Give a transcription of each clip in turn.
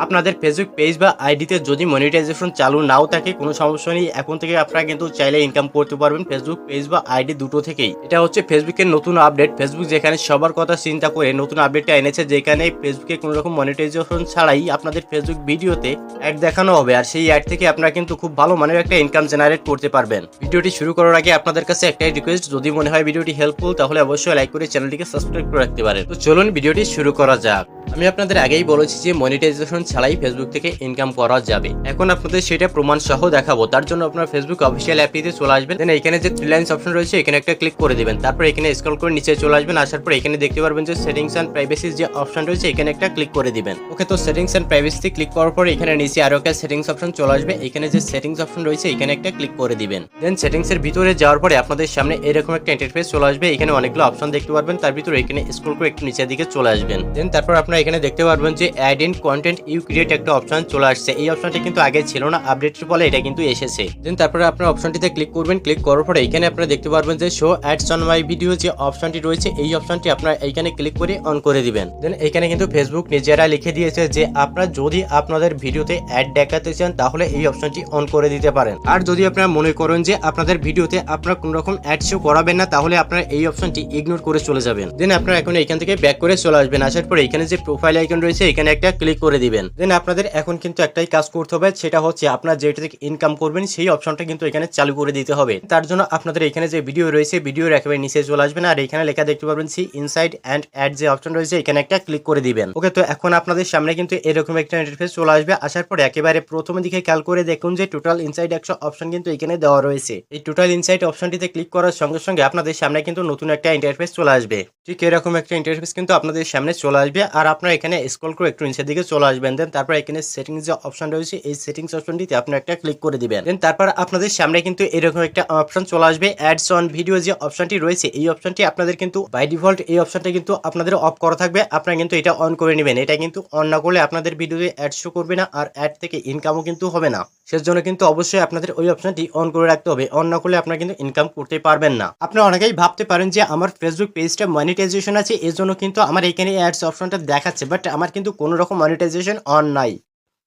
আপনাদের Facebook page বা আইডিতে যদি মনিটাইজেশন চালু নাও থাকে কোনো সমস্যা নেই, এখন থেকে আপনারা কিন্তু চাইলে ইনকাম করতে পারবেন ফেসবুক পেজ বা আইডি দুটো থেকেই। এটা হচ্ছে ফেসবুকের নতুন আপডেট। ফেসবুক যেখানে সবার কথা চিন্তা করে নতুন আপডেটটা এনেছে, যেখানে ফেসবুকে কোনো রকম মনিটাইজেশন ছাড়াই আপনাদের ফেসবুক ভিডিওতে অ্যাড দেখানো হবে, আর সেই অ্যাড থেকে আপনারা কিন্তু খুব ভালো মানের একটা ইনকাম জেনারেট করতে পারবেন। ভিডিওটি শুরু করার আগে আপনাদের কাছে একটাই রিকোয়েস্ট, যদি মনে হয় ভিডিওটি হেল্পফুল তাহলে অবশ্যই লাইক করে চ্যানেলটিকে সাবস্ক্রাইব করে রাখতে পারেন। তো চলুন ভিডিওটি শুরু করা যাক। আমি আপনাদের আগেই বলেছি যে মনিটাইজেশন ছাড়াই ফেসবুক থেকে ইনকাম করা যাবে। এখন আপনাদের সেটা প্রমাণ সহ দেখাবো। তার জন্য আপনার ফেসবুক অফিসিয়াল অ্যাপটিতে চলে আসবেন, দেন এখানে যে থ্রি লাইনস অপশন রয়েছে এখানে একটা ক্লিক করে দিবেন। তারপর এখানে স্ক্রল করে নিচে চলে আসবেন, আসার পর এখানে দেখতে পারবেন যে সেটিংস এন্ড প্রাইভেসি যে অপশন রয়েছে এখানে একটা ক্লিক করে দিবেন। ওকে, তো সেটিংস এন্ড প্রাইভেসি ক্লিক করার পর এখানে নিচে আরো একটা সেটিংস অপশন চলে আসবে, এখানে যে সেটিংস অপশন রয়েছে এখানে একটা ক্লিক করে দিবেন। দেন সেটিংস এর ভিতরে যাওয়ার পরে আপনাদের সামনে এরকম একটা ইন্টারফেস চলে আসবে, এখানে অনেকগুলো অপশন দেখতে পারবেন। তার ভিতরে এখানে স্ক্রল করে একটু নিচের দিকে চলে আসবেন। দেন তারপর আপনারা এখানে দেখতে পারবেন যে add in content you create একটা অপশন চলে আসছে। এই অপশনটি কিন্তু আগে ছিল না, আপডেটের ফলে এটা কিন্তু এসেছে। দেন তারপরে আপনারা অপশনটিতে ক্লিক করবেন। ক্লিক করার পরে এখানে আপনারা দেখতে পারবেন যে show ads on my video যে অপশনটি রয়েছে এই অপশনটি আপনারা এইখানে ক্লিক করে অন করে দিবেন। দেন এখানে কিন্তু ফেসবুক নিজেরা লিখে দিয়েছে যে আপনারা যদি আপনাদের ভিডিওতে অ্যাড দেখাতে চান তাহলে এই অপশনটি অন করে দিতে পারেন। আর যদি আপনারা মনে করেন যে আপনাদের ভিডিওতে আপনারা কোনো রকম অ্যাড শো করাবেন না তাহলে আপনারা এই অপশনটি ইগনোর করে চলে যাবেন। দেন আপনারা এখন এখান থেকে ব্যাক করে চলে আসবেন। আসার পরে এখানে যে প্রোফাইল আইকন রয়েছে এখানে একটা ক্লিক করে দিবেন। দেন আপনাদের এখন কিন্তু একটাই কাজ করতে হবে, সেটা হচ্ছে আপনারা যেটা থেকে ইনকাম করবেন সেই অপশনটা কিন্তু এখানে চালু করে দিতে হবে। তার জন্য আপনাদের এখানে যে ভিডিও রয়েছে ভিডিওর একেবারে নিচে চলে আসবেন, আর এখানে লেখা দেখতে পারবেন সি ইনসাইড অ্যান্ড অ্যাড যে অপশন রয়েছে এখানে একটা ক্লিক করে দিবেন। ওকে, তো এখন আপনাদের সামনে কিন্তু এরকম একটা ইন্টারফেস চলে আসবে। আসার পর একেবারে প্রথমে দিকে খেয়াল করে দেখুন যে টোটাল ইনসাইড 100 অপশন কিন্তু এখানে দেওয়া রয়েছে। এই টোটাল ইনসাইড অপশনটিতে ক্লিক করার সঙ্গে সঙ্গে আপনাদের সামনে কিন্তু নতুন একটা ইন্টারফেস চলে আসবে। ঠিক এরকম একটা ইন্টারফেস কিন্তু আপনাদের সামনে চলে আসবে, আর আপনারা এখানে স্ক্রল করে একটু নিচের দিকে চলে আসবেন। দেন তারপর এখানে সেটিংস যে অপশন রয়েছে এই সেটিংস অপশনটিতে আপনারা একটা ক্লিক করে দিবেন। দেন তারপর আপনাদের সামনে কিন্তু এরকম একটা অপশন চলে আসবে, অ্যাডস অন ভিডিও যে অপশনটি রয়েছে এই অপশনটি আপনাদের কিন্তু বাই ডিফল্ট এই অপশনটা কিন্তু আপনাদের অফ করা থাকবে, আপনারা কিন্তু এটা অন করে নেবেন। এটা কিন্তু অন না করলে আপনাদের ভিডিওতে অ্যাড শো করবে না, আর অ্যাড থেকে ইনকামও কিন্তু হবে না। সেজন্য কিন্তু অবশ্যই আপনাদের ওই অপশনটি অন করে রাখতে হবে, অন না করলে আপনারা কিন্তু ইনকাম করতে পারবেন না। আপনারা অনেকেই ভাবতে পারেন যে আমার ফেসবুক পেজটা মনিটাইজেশন আছে এজন্য কিন্তু আমার এখানে অ্যাডস অপশনটা দেখাচ্ছে, বাট আমার কিন্তু কোনো রকম মনিটাইজেশন অন নাই।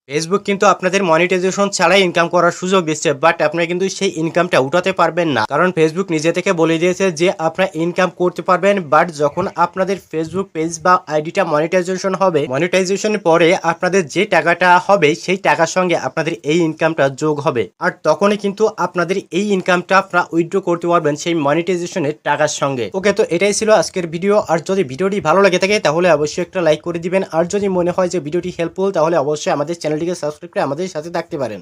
ফেসবুক কিন্তু আপনাদের মনিটাইজেশন ছাড়াই ইনকাম করার সুযোগ দিচ্ছে, বাট আপনারা কিন্তু সেই ইনকামটা উঠাতে পারবেন না, কারণ ফেসবুক নিজে থেকে বলে দিয়েছে যে আপনারা ইনকাম করতে পারবেন, বাট যখন আপনাদের ফেসবুক পেজ বা আইডিটা মনিটাইজেশন হবে, মনিটাইজেশনের পরে আপনাদের যে টাকাটা হবে সেই টাকার সঙ্গে আপনাদের এই ইনকামটা যোগ হবে, আর তখনই কিন্তু আপনাদের এই ইনকামটা আপনারা উইথড্র করতে পারবেন সেই মনিটাইজেশনের টাকার সঙ্গে। ওকে, তো এটাই ছিল আজকের ভিডিও। আর যদি ভিডিওটি ভালো লাগে থাকে তাহলে অবশ্যই একটা লাইক করে দিবেন, আর যদি মনে হয় যে ভিডিওটি হেল্পফুল তাহলে অবশ্যই আমাদের চ্যানেলটিকে সাবস্ক্রাইব করে আমাদের সাথে থাকতে পারেন।